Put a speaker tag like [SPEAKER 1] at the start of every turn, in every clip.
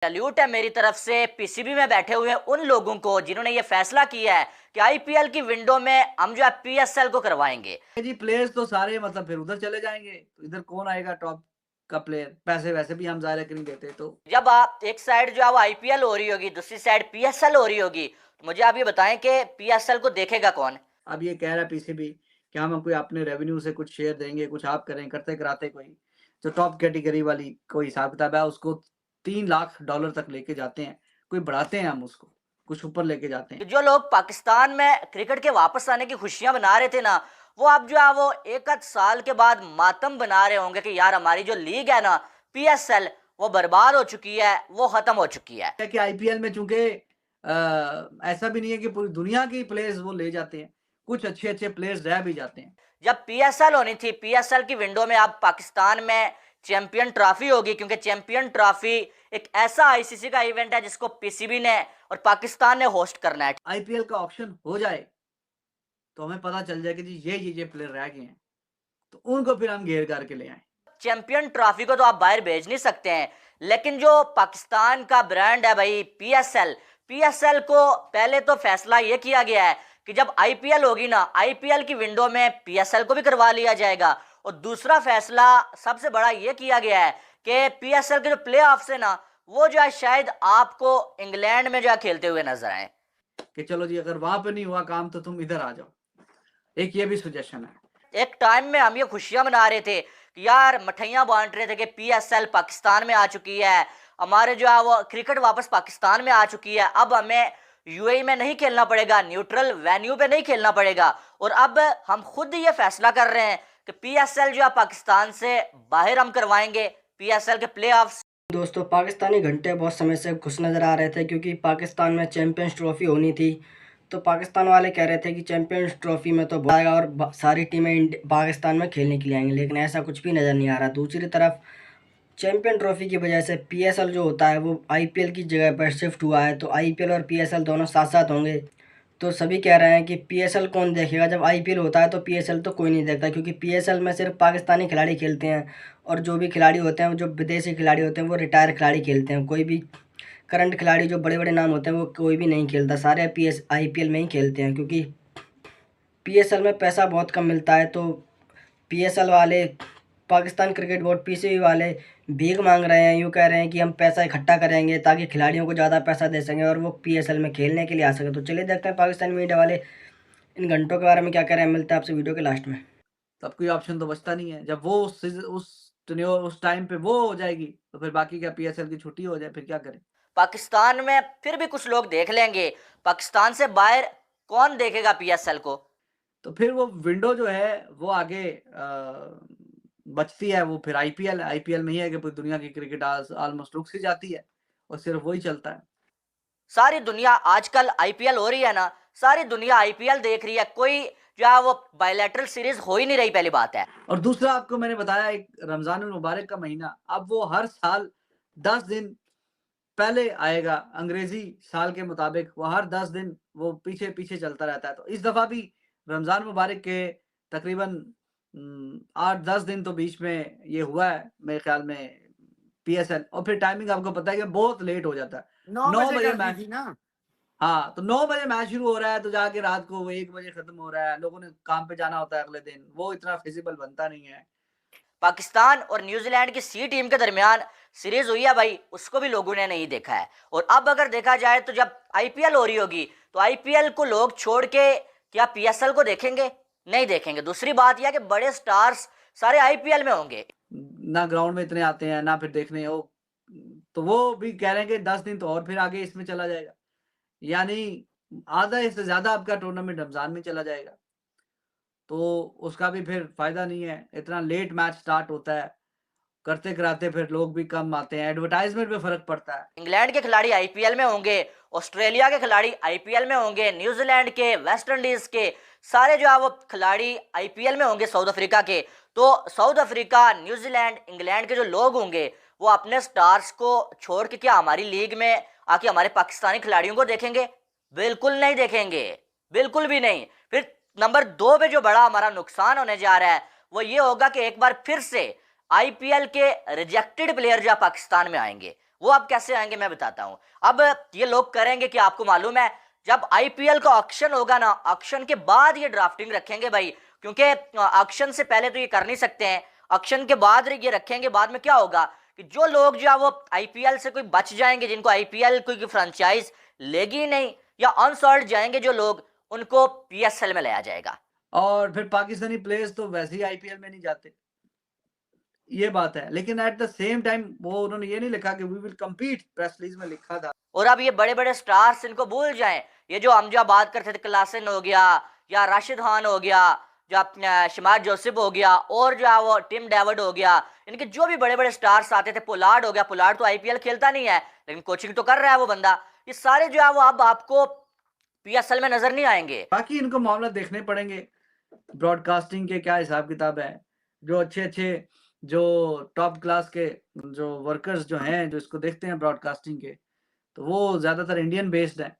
[SPEAKER 1] Salute है मेरी तरफ से पीसीबी में बैठे हुए उन लोगों को जिन्होंने ये फैसला किया है कि आईपीएल की विंडो में हम जो है पीएसएल को करवाएंगे।
[SPEAKER 2] जी प्लेयर्स तो सारे मतलब फिर उधर चले जाएंगे, तो इधर कौन आएगा टॉप का प्लेयर? पैसे वैसे भी हम ज़ाहिर है कि नहीं देते। तो
[SPEAKER 1] जब आप एक साइड जो है वो आईपीएल हो रही होगी, दूसरी साइड पीएसएल हो रही होगी, तो मुझे आप ये बताएं कि पीएसएल को देखेगा कौन।
[SPEAKER 2] अब ये कह रहा है पीसीबी कि हम कोई अपने रेवेन्यू से कुछ शेयर देंगे, कुछ आप करें, करते कराते कोई जो टॉप कैटेगरी वाली कोई हिसाब किताब है उसको $3 लाख तक लेके जाते हैं, कोई बढ़ाते हैं हम उसको, कुछ ऊपर लेके जाते
[SPEAKER 1] कि
[SPEAKER 2] हैं।
[SPEAKER 1] जो लोग पाकिस्तान में क्रिकेट के वापस आने की खुशियां मना रहे थे ना, वो अब जो है वो एक आध साल के बाद मातम बना रहे होंगे कि यार हमारी जो लीग है ना पीएसएल, वो बर्बाद हो चुकी है, वो खत्म हो चुकी है।
[SPEAKER 2] कि आईपीएल में चूंकि ऐसा भी नहीं है कि पूरी दुनिया के प्लेयर्स वो ले जाते हैं, कुछ अच्छे-अच्छे प्लेयर्स रह भी जाते हैं।
[SPEAKER 1] जब पीएसएल होनी थी, पीएसएल की विंडो में अब पाकिस्तान में चैंपियन ट्रॉफी होगी, क्योंकि चैंपियन ट्रॉफी एक ऐसा आईसीसी का इवेंट है जिसको पीसीबी ने और पाकिस्तान ने होस्ट करना है।
[SPEAKER 2] आईपीएल का ऑप्शन हो जाए तो हमें पता चल जाए कि जी ये प्लेयर रह गए हैं, तो उनको फिर हम घेर करके ले आए।
[SPEAKER 1] चैंपियन ट्रॉफी को तो आप बाहर भेज नहीं सकते हैं, लेकिन जो पाकिस्तान का ब्रांड है भाई पीएसएल, पीएसएल को पहले तो फैसला ये किया गया है कि जब आईपीएल होगी ना, आईपीएल की विंडो में पीएसएल को भी करवा लिया जाएगा। और दूसरा फैसला सबसे बड़ा ये किया गया है कि पीएसएल के जो प्ले ऑफ्स है ना, वो जो है शायद आपको इंग्लैंड में जो है खेलते हुए नजर आए।
[SPEAKER 2] कि चलो जी अगर वहां पे नहीं हुआ काम तो तुम इधर आ जाओ, एक ये भी सजेशन है।
[SPEAKER 1] एक टाइम में हम ये खुशियां मना रहे थे कि यार मिठाइयां बांट रहे थे कि पीएसएल पाकिस्तान में आ चुकी है, हमारे जो है वो क्रिकेट वापस पाकिस्तान में आ चुकी है, अब हमें यूएई में नहीं खेलना पड़ेगा, न्यूट्रल वेन्यू पे नहीं खेलना पड़ेगा। और अब हम खुद ये फैसला कर रहे हैं कि पीएसएल जो है पाकिस्तान से बाहर हम करवाएंगे, पीएसएल के प्ले ऑफ।
[SPEAKER 3] दोस्तों, पाकिस्तानी घंटे बहुत समय से खुश नज़र आ रहे थे क्योंकि पाकिस्तान में चैंपियंस ट्रॉफ़ी होनी थी। तो पाकिस्तान वाले कह रहे थे कि चैंपियंस ट्रॉफ़ी में तो आएगा और सारी टीमें पाकिस्तान में खेलने के लिए आएंगी, लेकिन ऐसा कुछ भी नज़र नहीं आ रहा। दूसरी तरफ चैंपियन ट्रॉफ़ी की वजह से पीएसएल जो होता है वो आईपीएल की जगह पर शिफ्ट हुआ है, तो आईपीएल और पीएसएल दोनों साथ साथ होंगे। तो सभी कह रहे हैं कि पीएसएल कौन देखेगा, जब आईपीएल होता है तो पीएसएल तो कोई नहीं देखता, क्योंकि पीएसएल में सिर्फ पाकिस्तानी खिलाड़ी खेलते हैं और जो भी खिलाड़ी होते हैं, जो विदेशी खिलाड़ी होते हैं, वो रिटायर खिलाड़ी खेलते हैं। कोई भी करंट खिलाड़ी जो बड़े बड़े नाम होते हैं वो कोई भी नहीं खेलता, सारे आईपीएल में ही खेलते हैं, क्योंकि पीएसएल में पैसा बहुत कम मिलता है। तो पीएसएल वाले, पाकिस्तान क्रिकेट बोर्ड पीसीबी वाले भीख मांग रहे हैं, यूँ कह रहे हैं कि हम पैसा इकट्ठा करेंगे ताकि खिलाड़ियों को ज़्यादा पैसा दे सकें और वो पीएसएल में खेलने के लिए आ सके। तो चलिए देखते हैं पाकिस्तानी मीडिया वाले इन घंटों के बारे में क्या कह रहे हैं। मिलते हैं आपसे वीडियो के लास्ट में।
[SPEAKER 2] तब कोई ऑप्शन तो बचता नहीं है, जब वो उस टाइम पे वो हो जाएगी तो फिर बाकी क्या पीएसएल की छुट्टी हो जाए, फिर क्या करें?
[SPEAKER 1] पाकिस्तान में फिर भी कुछ लोग देख लेंगे, पाकिस्तान से बाहर कौन देखेगा पीएसएल को।
[SPEAKER 2] तो फिर वो विंडो जो है वो आगे बचती है, वो फिर आईपीएल में ही है कि पूरी दुनिया की क्रिकेट ऑलमोस्ट रुक सी जाती है और सिर्फ वही चलता है।
[SPEAKER 1] सारी दुनिया आजकल आईपीएल हो रही है ना, सारी दुनिया आईपीएल देख रही है, कोई जो है वो बायलैटरल सीरीज हो ही नहीं रही, पहली बात है।
[SPEAKER 2] और दूसरा आपको मैंने बताया एक रमजान मुबारक का महीना, अब वो हर साल 10 दिन पहले आएगा, अंग्रेजी साल के मुताबिक वो हर 10 दिन वो पीछे-पीछे चलता रहता है। तो इस दफ़ा भी रमज़ान मुबारक के तकरीबन 8-10 दिन तो बीच में ये हुआ है मेरे ख़्याल में पीएसएल, और फिर टाइमिंग आपको पता है कि बहुत लेट हो जाता है।
[SPEAKER 4] 9
[SPEAKER 2] 9
[SPEAKER 4] बजे
[SPEAKER 2] बजे
[SPEAKER 4] कर दी
[SPEAKER 2] मैच,
[SPEAKER 4] थी ना।
[SPEAKER 2] हाँ, तो 9 बजे मैच शुरू हो रहा है तो जाके रात को वो 1 बजे ख़त्म हो रहा है। लोगों ने काम पे जाना होता है अगले दिन, वो इतना फ़िज़िबल बनता नहीं है।
[SPEAKER 1] पाकिस्तान और न्यूजीलैंड की सी टीम के दरमियान सीरीज हुई है भाई, उसको भी लोगों ने नहीं देखा है। और अब अगर देखा जाए तो जब आईपीएल हो रही होगी, तो आईपीएल को लोग छोड़ के क्या पीएसएल को देखेंगे? नहीं देखेंगे। दूसरी बात यह है कि बड़े स्टार्स सारे आईपीएल में होंगे।
[SPEAKER 2] ना ग्राउंड में इतने आते हैं, ना फिर देखने वो, तो वो भी कह रहे हैं कि 10 दिन तो और फिर आगे इसमें चला जाएगा। यानी आधा इससे ज़्यादा आपका टूर्नामेंट रमज़ान में चला जाएगा। तो उसका भी फिर फ़ायदा नहीं है, इतना लेट मैच स्टार्ट होता है, करते-कराते फिर लोग भी कम आते हैं, एडवर्टाइज़मेंट पे फ़र्क पड़ता है।
[SPEAKER 1] इंग्लैंड के खिलाड़ी आईपीएल में होंगे, ऑस्ट्रेलिया के खिलाड़ी आईपीएल में होंगे, न्यूजीलैंड के, वेस्ट इंडीज के सारे जो है वो खिलाड़ी आईपीएल में होंगे, साउथ अफ्रीका के। तो साउथ अफ्रीका, न्यूजीलैंड, इंग्लैंड के जो लोग होंगे, वो अपने स्टार्स को छोड़ के क्या हमारी लीग में आके हमारे पाकिस्तानी खिलाड़ियों को देखेंगे? बिल्कुल नहीं देखेंगे, बिल्कुल भी नहीं। फिर नंबर 2 पे जो बड़ा हमारा नुकसान होने जा रहा है वो ये होगा कि एक बार फिर से आईपीएल के रिजेक्टेड प्लेयर जो पाकिस्तान में आएंगे, वो आप कैसे आएंगे मैं बताता हूँ। अब ये लोग करेंगे कि आपको मालूम है, जब आईपीएल का ऑक्शन होगा ना, ऑक्शन के बाद ये ड्राफ्टिंग रखेंगे भाई, क्योंकि ऑक्शन से पहले तो ये कर नहीं सकते हैं। ऑक्शन के बाद ये रखेंगे। बाद में क्या होगा कि जो लोग जो है वो आईपीएल से कोई बच जाएंगे, जिनको आईपीएल कोई फ्रेंचाइज लेगी नहीं, या अनसॉल्ड जाएंगे जो लोग, उनको पीएसएल में लाया जाएगा।
[SPEAKER 2] और फिर पाकिस्तानी प्लेयर्स तो वैसे ही आईपीएल में नहीं जाते, ये बात है। लेकिन एट द सेम टाइम वो उन्होंने ये नहीं लिखा कि we will compete, press release में लिखा था।
[SPEAKER 1] और अब ये बड़े बड़े स्टार्स इनको भूल जाएं। ये जो हम जो बात करते थे, क्लासन हो गया या राशिद खान हो गया, जो अपना शमार जोसेफ हो गया, और जो है वो टिम डेविड हो गया, इनके जो भी बड़े बड़े स्टार्स आते थे, पोलार्ड हो गया, पोलार्ड तो आईपीएल खेलता नहीं है लेकिन कोचिंग तो कर रहा है वो बंदा, ये सारे जो है वो अब आपको पीएसएल में नजर नहीं आएंगे।
[SPEAKER 2] बाकी इनको मामला देखने पड़ेंगे, ब्रॉडकास्टिंग के क्या हिसाब किताब है। जो अच्छे अच्छे जो टॉप क्लास के जो वर्कर्स जो हैं, जो इसको देखते हैं ब्रॉडकास्टिंग के, तो वो ज्यादातर इंडियन बेस्ड है।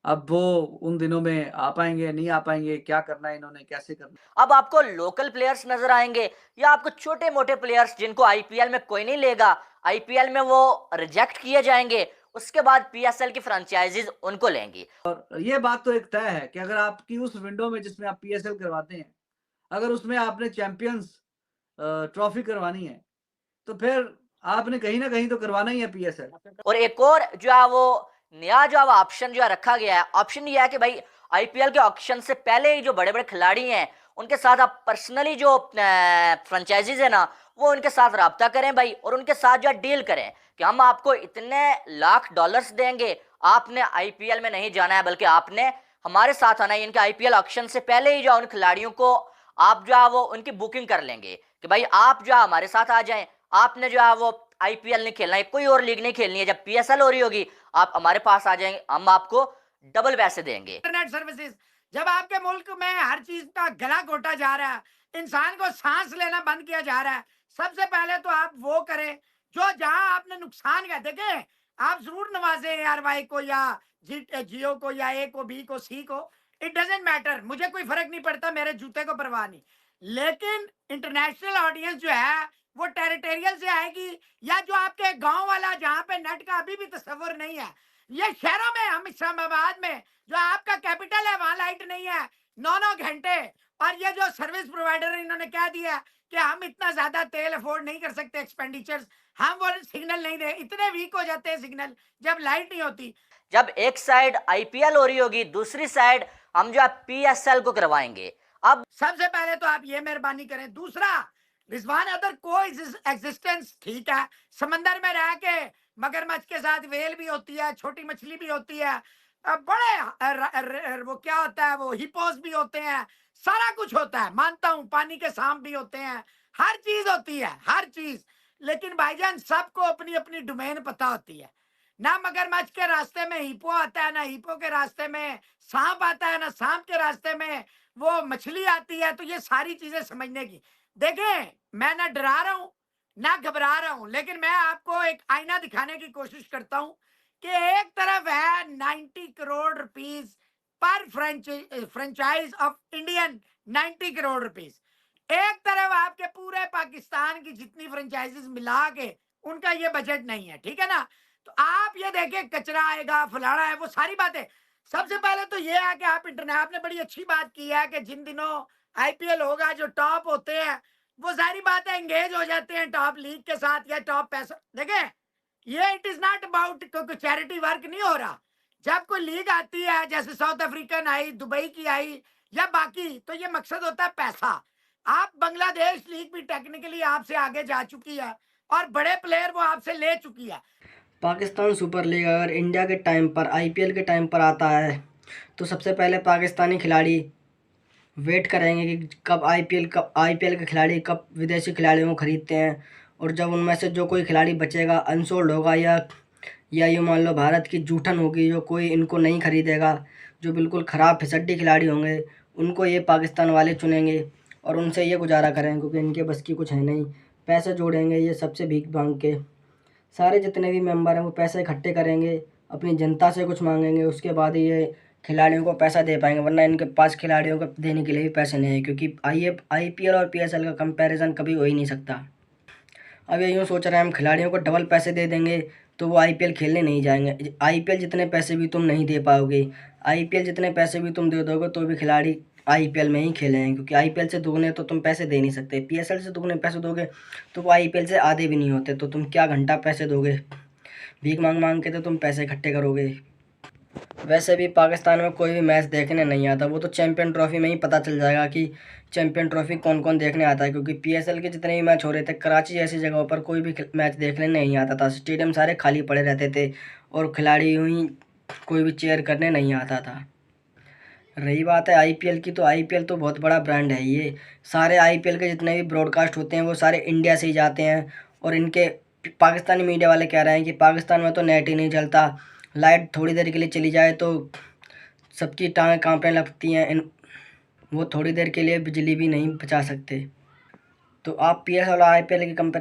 [SPEAKER 2] अब वो उन दिनों में आ पाएंगे नहीं आ पाएंगे, क्या करना है इन्होंने, कैसे करना।
[SPEAKER 1] अब आपको लोकल प्लेयर्स नजर आएंगे या आपको छोटे मोटे प्लेयर्स जिनको आईपीएल में कोई नहीं लेगा, आईपीएल में वो रिजेक्ट किए जाएंगे, उसके बाद पीएसएल की फ्रेंचाइजीज उनको लेंगी।
[SPEAKER 2] और ये बात तो एक तय है कि अगर आपकी उस विंडो में जिसमें आप पीएसएल करवाते हैं, अगर उसमें आपने चैंपियंस ट्रॉफी करवानी है, तो फिर आपने कहीं ना कहीं तो करवाना ही है पीएसएल।
[SPEAKER 1] और एक और जो है वो नया जो है ऑप्शन जो है रखा गया है, ऑप्शन ये है कि भाई आईपीएल के ऑक्शन से पहले ही जो बड़े बड़े खिलाड़ी हैं उनके साथ आप पर्सनली जो फ्रेंचाइजीज है ना, वो उनके साथ रब्ता करें भाई, और उनके साथ जो है डील करें कि हम आपको इतने लाख डॉलर्स देंगे, आपने आईपीएल में नहीं जाना है बल्कि आपने हमारे साथ आना है। इनके आईपीएल ऑक्शन से पहले ही जो उन खिलाड़ियों को आप जो है वो उनकी बुकिंग कर लेंगे कि भाई आप जो है हमारे साथ आ जाएं, आपने जो है वो आईपीएल नहीं खेलना है, कोई और लीग नहीं खेलनी है, जब पीएसएल हो रही होगी आप हमारे पास आ जाएंगे, हम आपको डबल पैसे देंगे।
[SPEAKER 4] इंटरनेट सर्विसेज, जब आपके मुल्क में हर चीज का गला घोटा जा रहा है, इंसान को सांस लेना बंद किया जा रहा है, सबसे पहले तो आप वो करें जो जहां आपने नुकसान का देखे, आप जरूर नवाजे ARY को या जियो को या ए को, बी को, सी को, इट डजेंट मैटर, मुझे कोई फर्क नहीं पड़ता, मेरे जूते को परवाह नहीं। लेकिन इंटरनेशनल ऑडियंस जो है वो टेरिटोरियल से आएगी, या जो आपके गांव वाला जहां पे नेट का अभी भी तस्वर नहीं है, ये शहरों में, हम इस्लामाबाद में जो आपका कैपिटल है वहां लाइट नहीं है 9-9 घंटे, और ये जो सर्विस प्रोवाइडर इन्होंने कह दिया कि हम इतना ज्यादा तेल अफोर्ड नहीं कर सकते एक्सपेंडिचर्स, हम वो सिग्नल नहीं दे, इतने वीक हो जाते हैं सिग्नल जब लाइट नहीं होती।
[SPEAKER 1] जब एक साइड आईपीएल हो रही होगी, दूसरी साइड हम जो है पीएसएल को करवाएंगे। अब
[SPEAKER 4] सबसे पहले तो आप ये मेहरबानी करें। दूसरा, रिजवान, अदर को एग्जिस्टेंस ठीक है, समंदर में रह के मगरमच्छ के साथ वेल भी होती है, छोटी मछली भी होती है, बड़े वो क्या होता है, वो हिपोस भी होते हैं, सारा कुछ होता है, मानता हूं, पानी के सांप भी होते हैं, हर चीज होती है, हर चीज। लेकिन भाईजान सबको अपनी अपनी डोमेन पता होती है। ना मगरमच्छ के रास्ते में हिपो आता है, ना हिपो के रास्ते में सांप आता है, ना सांप के रास्ते में वो मछली आती है। तो ये सारी चीजें समझने की, देखें, मैं ना डरा रहा हूं ना घबरा रहा हूं, लेकिन मैं आपको एक आईना दिखाने की कोशिश करता हूं कि एक तरफ है 90 करोड़ रुपीस पर franchise of Indian, 90 crore rupees, एक तरफ आपके पूरे पाकिस्तान की जितनी फ्रेंचाइजीज मिला के उनका ये बजट नहीं है, ठीक है ना। तो आप ये देखें, कचरा आएगा, फलाना है, वो सारी बातें। सबसे पहले तो ये है कि आप इंटरनेट, आपने बड़ी अच्छी बात की है कि जिन दिनों आईपीएल होगा जो टॉप होते हैं वो सारी बातें एंगेज हो जाते हैं टॉप लीग के साथ या टॉप पैसा। देखें, ये इट इज नॉट अबाउट कोई चैरिटी वर्क नहीं हो रहा। जब कोई लीग आती है, जैसे साउथ अफ्रीकन आई, दुबई की आई या बाकी, तो ये मकसद होता है पैसा। आप बांग्लादेश लीग भी टेक्निकली आपसे आगे जा चुकी है और बड़े प्लेयर वो आपसे ले चुकी है।
[SPEAKER 3] पाकिस्तान सुपर लीग अगर इंडिया के टाइम पर आईपीएल के टाइम पर आता है तो सबसे पहले पाकिस्तानी खिलाड़ी वेट करेंगे कि कब आईपीएल के खिलाड़ी कब विदेशी खिलाड़ियों को खरीदते हैं, और जब उनमें से जो कोई खिलाड़ी बचेगा, अनसोल्ड होगा या यूँ मान लो भारत की जूठन होगी, जो कोई इनको नहीं खरीदेगा, जो बिल्कुल ख़राब फिसड्डी खिलाड़ी होंगे, उनको ये पाकिस्तान वाले चुनेंगे और उनसे ये गुजारा करेंगे, क्योंकि इनके बस की कुछ है नहीं। पैसे जोड़ेंगे ये सबसे भीख मांग के, सारे जितने भी मेंबर हैं वो पैसे इकट्ठे करेंगे, अपनी जनता से कुछ मांगेंगे, उसके बाद ही ये खिलाड़ियों को पैसा दे पाएंगे, वरना इनके पास खिलाड़ियों को देने के लिए भी पैसे नहीं है, क्योंकि आईपीएल और पीएसएल का कंपैरिजन कभी हो ही नहीं सकता। अब ये यूँ सोच रहे हैं हम खिलाड़ियों को डबल पैसे दे देंगे तो वो आईपीएल खेलने नहीं जाएंगे। आईपीएल जितने पैसे भी तुम नहीं दे पाओगे, आईपीएल जितने पैसे भी तुम दे दोगे तो भी खिलाड़ी आईपीएल में ही खेलेंगे, क्योंकि आईपीएल से दुगने तो तुम पैसे दे नहीं सकते। पीएसएल से दुगने पैसे दोगे तो वो आईपीएल से आधे भी नहीं होते, तो तुम क्या घंटा पैसे दोगे? भीख मांग मांग के तो तुम पैसे इकट्ठे करोगे। वैसे भी पाकिस्तान में कोई भी मैच देखने नहीं आता, वो तो चैंपियन ट्रॉफी में ही पता चल जाएगा कि चैंपियन ट्रॉफी कौन कौन देखने आता है, क्योंकि पीएसएल के जितने भी मैच हो रहे थे कराची जैसी जगहों पर कोई भी मैच देखने नहीं आता था। स्टेडियम सारे खाली पड़े रहते थे और खिलाड़ी यूँ ही कोई भी चेयर करने नहीं आता था। रही बात है आईपीएल की, तो आईपीएल तो बहुत बड़ा ब्रांड है। ये सारे आईपीएल के जितने भी ब्रॉडकास्ट होते हैं वो सारे इंडिया से ही जाते हैं, और इनके पाकिस्तानी मीडिया वाले कह रहे हैं कि पाकिस्तान में तो नेट ही नहीं चलता, लाइट थोड़ी देर के लिए चली जाए तो सबकी टांगें कांपने लगती हैं, वो थोड़ी देर के लिए बिजली भी नहीं बचा सकते। तो आप पीएसएल और आईपीएल की कंपेरिजन